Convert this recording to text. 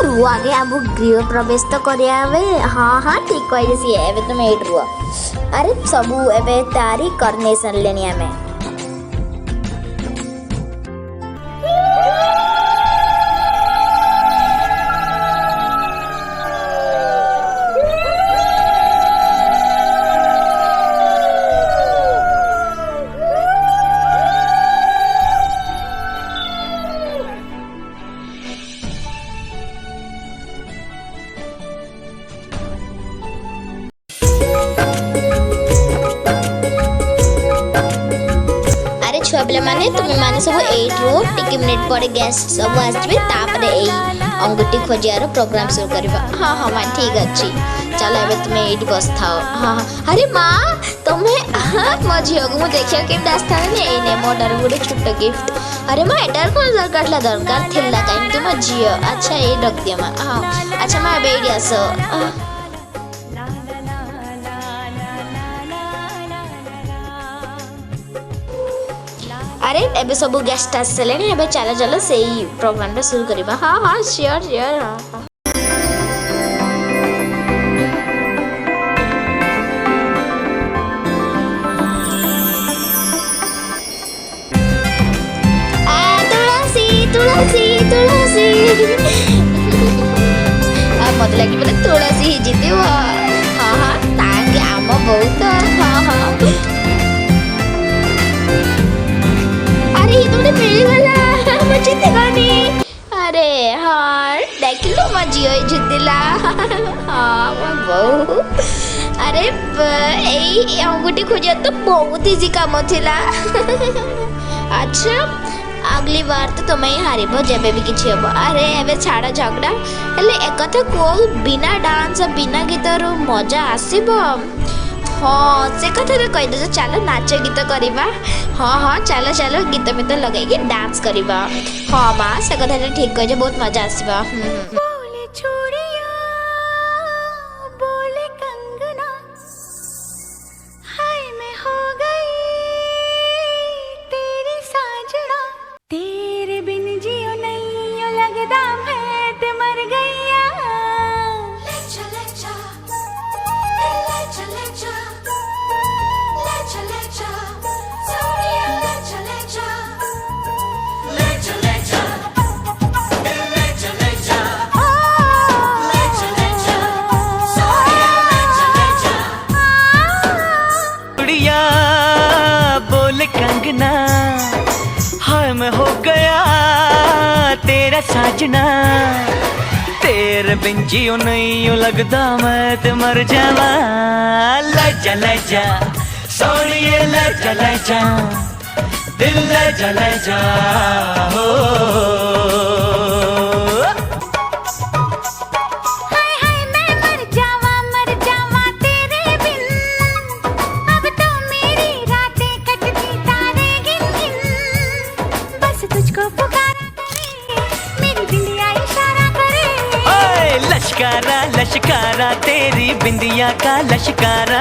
रू आगे अब गृह प्रवेश तो करिया हाँ हाँ ठीक कहे सी एबे तुम एट रुआ अरे सबू एबे तारी करनेसन लेनी हमें छुआ पिला माने तुम माने सब 8 रो टिके मिनिट पर गेस्ट सब आसबे तापरे एई अंगुठी खोजियार प्रोग्राम शुरू करबा हां हां मां ठीक अछि चलो एबे तुम एडी बसथाओ हां अरे मां तुम्हें मझियो को देखियो के दास्ता ने एई ने मोडर गुडे छोटा गिफ्ट अरे मां एटार कोन दरकार थिला काई तुम जियो अच्छा ए रख दिया मां हां अच्छा मां एबे एडी आसो अरे एबे सब गेस्ट आसले एबे चलो चलो सेही प्रोग्राम टा शुरू करबा हां हां श्योर श्योर हां तुलसी तुलसी तुलसी आ मत लगी बोले तुलसी ही जीतियो हां हां ताके आम बहुत हां हां तुमने मिल गला मुझे दिखानी अरे हाँ देख लो मजियो जितला हाँ बहु अरे ए अंगूठी खोजिया तो बहुत इजी काम थिला अच्छा अगली बार तो तुम्हें ही हारिबो जेबे भी किछि हबो अरे एबे छाड़ा झगड़ा हेले एकथा को बिना डांस बिना गीतर मजा आसीबो हाँ से कथा कही दे चलो नाच गीत करवा हाँ हाँ चलो चलो गीत मित लगे डांस करवा हाँ माँ से कथा ठीक कहे बहुत मजा आसवा कंगना हाय मैं हो गया तेरा साजना तेरे बिन जियो नहीं लगता मैं ते मर जावा लजा सोनिए लजा दिल लजा हो लश्कारा लश्कारा तेरी बिंदिया का लश्कारा।